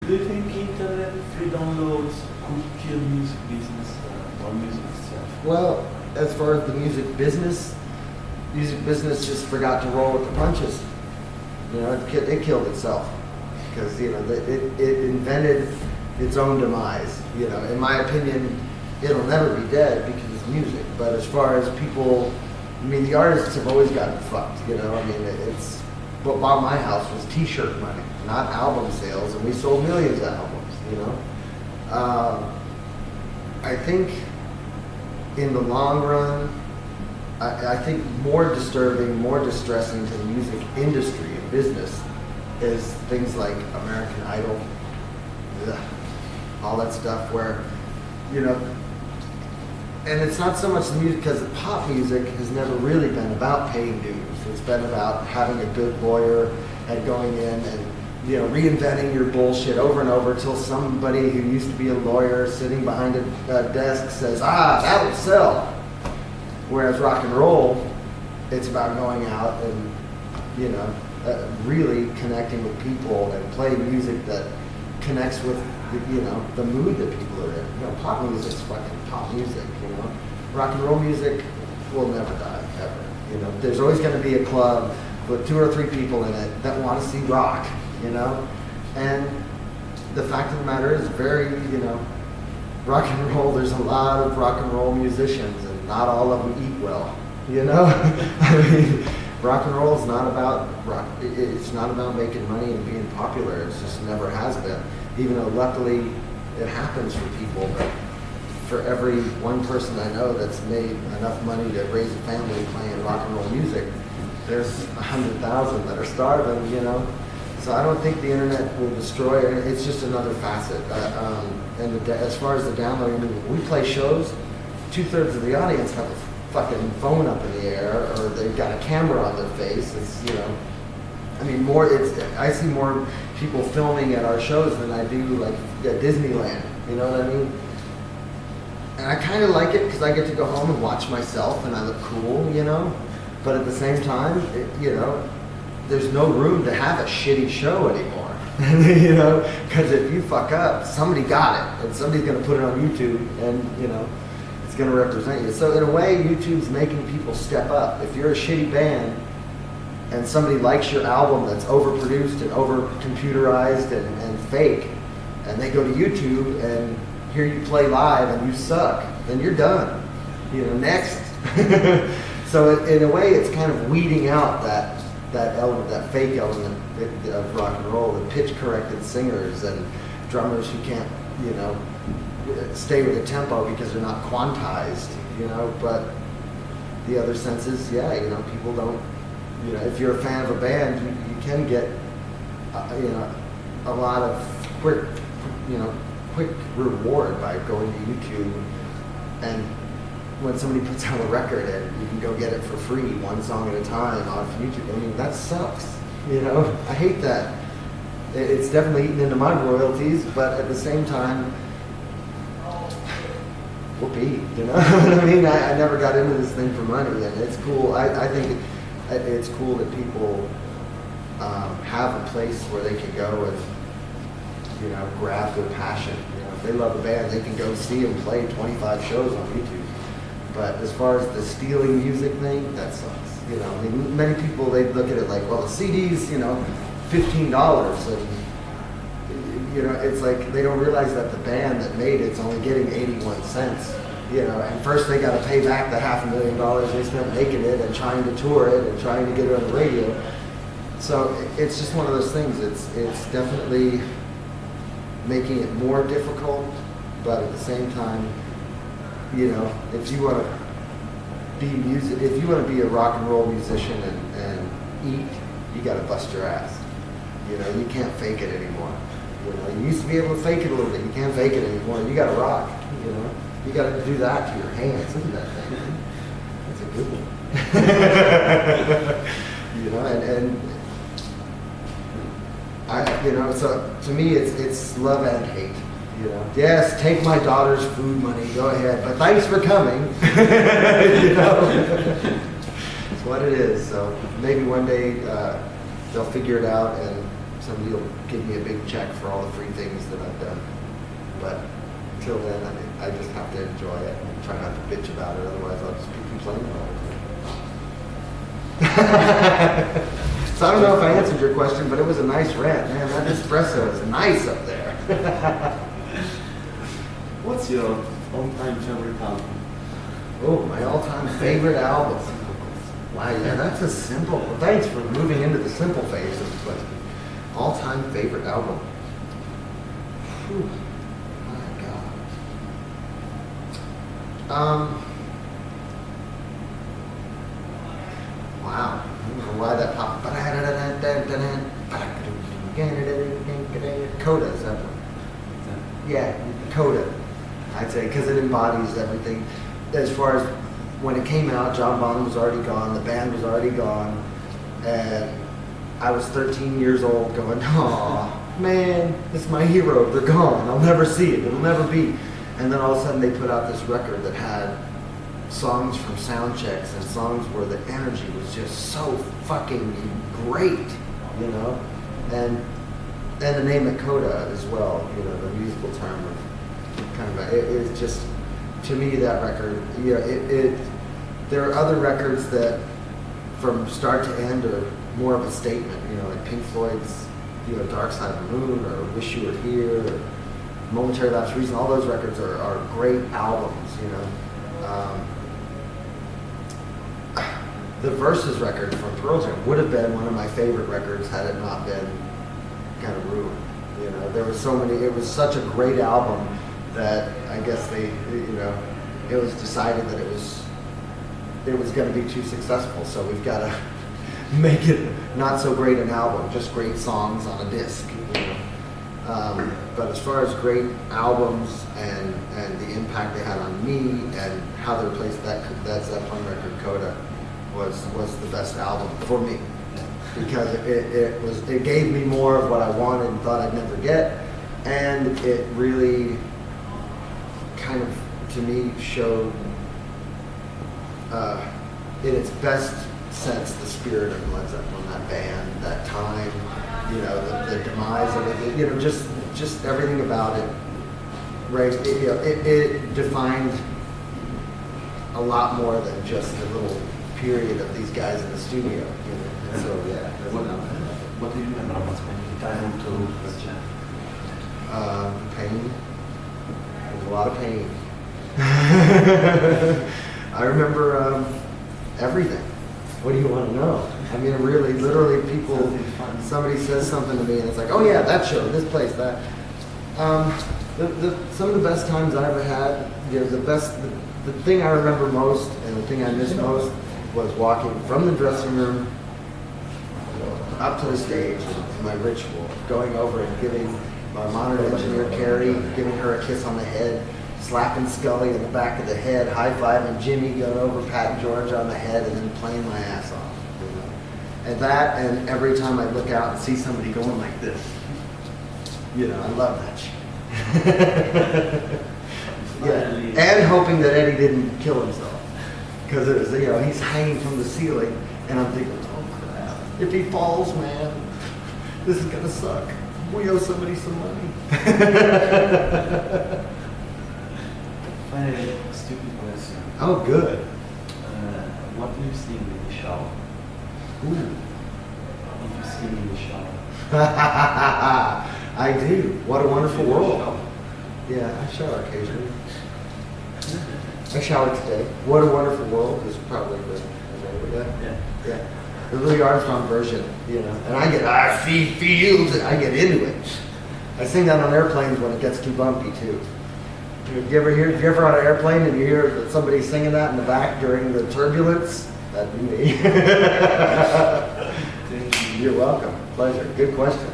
Do you think internet free downloads could kill music business or music itself? Well, as far as the music business just forgot to roll with the punches. You know, it killed itself because, you know, it invented its own demise. You know, in my opinion, it'll never be dead because it's music. But as far as people, I mean, the artists have always gotten fucked. You know, I mean, it's what bought my house was T-shirt money, not album sales, and we sold millions of albums. You know, I think in the long run, I think more disturbing, more distressing to the music industry and business is things like American Idol, all that stuff where, you know, and it's not so much the music, because pop music has never really been about paying dues. It's been about having a good lawyer and going in and, you know, reinventing your bullshit over and over till somebody who used to be a lawyer sitting behind a desk says, that'll sell. Whereas rock and roll, it's about going out and, you know, really connecting with people and playing music that connects with, you know, the mood that people are in. You know, pop music's fucking pop music, you know. Rock and roll music will never die, ever. You know, there's always going to be a club with 2 or 3 people in it that want to see rock, you know. And the fact of the matter is, you know, rock and roll, there's a lot of rock and roll musicians, and not all of them eat well, you know? I mean, rock and roll is not about it's not about making money and being popular. It just never has been. Even though luckily it happens for people, but for every one person I know that's made enough money to raise a family playing rock and roll music, there's 100,000 that are starving, you know? So I don't think the internet will destroy it. It's just another facet. And as far as the downloading, when we play shows, 2/3 of the audience have a fucking phone up in the air, or they've got a camera on their face. It's, you know, I mean, I see more people filming at our shows than I do like at Disneyland. You know what I mean? And I kind of like it because I get to go home and watch myself, and I look cool, you know. But at the same time, you know, there's no room to have a shitty show anymore. You know, because if you fuck up, somebody got it, and somebody's going to put it on YouTube, and, you know, it's going to represent you. So in a way, YouTube's making people step up. If you're a shitty band and somebody likes your album that's overproduced and over-computerized and fake, and they go to YouTube and hear you play live and you suck, then you're done. You know, next. So in a way, it's kind of weeding out that element, that fake element of rock and roll, the pitch-corrected singers and drummers who can't, you know, stay with the tempo because they're not quantized, you know. But the other senses, yeah, you know, people don't, you know, if you're a fan of a band, you can get, you know, a lot of quick reward by going to YouTube, and when somebody puts out a record and you can go get it for free, one song at a time off YouTube. I mean, that sucks, you know. I hate that. It's definitely eating into my royalties, but at the same time, whoopee, you know what I mean? I never got into this thing for money, and it's cool. I think it's cool that people have a place where they can go and, you know, grab their passion. You know, if they love a band, they can go see them play 25 shows on YouTube. But as far as the stealing music thing, that sucks. You know, I mean, many people, they look at it like, well, the CD's, you know, $15, and, you know, it's like they don't realize that the band that made it's only getting 81 cents. You know, and first they got to pay back the $500,000 they spent making it and trying to tour it and trying to get it on the radio. So it's just one of those things. It's definitely making it more difficult, but at the same time, you know, if you want to be a rock and roll musician and eat, you got to bust your ass. You know, you can't fake it anymore. You know, you used to be able to fake it a little bit. You can't fake it anymore. You got to rock. You know, you got to do that to your hands. Look at that thing. That's a good one. You know, and you know, so to me, it's love and hate. You know, yes, take my daughter's food money, go ahead, but thanks for coming. You know, it's what it is. So maybe one day they'll figure it out and somebody will give me a big check for all the free things that I've done. But until then, I just have to enjoy it and try not to bitch about it. Otherwise, I'll just be complaining all the time. So I don't know if I answered your question, but it was a nice rant, man. That espresso is nice up there. What's your all-time favorite album? Oh, my all-time favorite album. Wow, yeah, that's a simple. Well, thanks for moving into the simple phase of the question. All-time favorite album. Whew. My God. Wow. I don't know why that popped. Coda, is that one? Yeah, Coda. I'd say, because it embodies everything. As far as when it came out, John Bonham was already gone, the band was already gone, and I was 13 years old going, aw, man, it's my hero, they're gone, I'll never see it, it'll never be. And then all of a sudden they put out this record that had songs from sound checks and songs where the energy was just so fucking great, you know? And the name it Coda as well, you know, the musical term of kind of, it is just, to me, that record, you know, there are other records that from start to end are more of a statement, you know, like Pink Floyd's, you know, Dark Side of the Moon or Wish You Were Here or Momentary Lapse of Reason. All those records are great albums, you know. The Versus record from Pearl Jam would have been one of my favorite records had it not been kind of ruined. You know, there were so many, it was such a great album that I guess they, you know, it was decided that it was going to be too successful, so we've got to make it not so great an album, just great songs on a disc, you know. But as far as great albums and the impact they had on me and how they replaced that Zeppelin record, Coda, was the best album for me, because it gave me more of what I wanted and thought I'd never get, and it really kind of, to me, showed in its best sense the spirit of Led Zeppelin, that band, that time, you know, the demise of it, you know, just everything about it. Right, you know, it defined a lot more than just the little period of these guys in the studio, you know. And so yeah, What do you remember about spending time to Jam? Pain. There's a lot of pain. I remember everything. What do you want to know? I mean, really, literally, somebody says something to me, and it's like, oh yeah, that show, this place, that. Some of the best times I ever had, you know, the thing I remember most, and the thing I miss most, was walking from the dressing room up to the stage, my ritual, going over and giving my monitor engineer, Carrie, giving her a kiss on the head, slapping Scully in the back of the head, high-fiving Jimmy, going over, patting George on the head, and then playing my ass off. You know? And that, and every time I look out and see somebody going like this, you know, I love that shit. Yeah. And hoping that Eddie didn't kill himself. Because it was, you know, he's hanging from the ceiling, and I'm thinking, oh crap, if he falls, man, this is gonna suck. We owe somebody some money. Finally, stupid question. Oh, good. What do you sing in the shower? Ooh. If you sing in the shower. I do. What a wonderful world. Yeah, I shower occasionally. I showered today. What a Wonderful World is probably the name of that. Yeah. The Louis Armstrong version, you know. And I feel it. I get into it. I sing that on airplanes when it gets too bumpy too. If you're ever on an airplane and you hear somebody singing that in the back during the turbulence, that'd be me. You're welcome. Pleasure. Good question.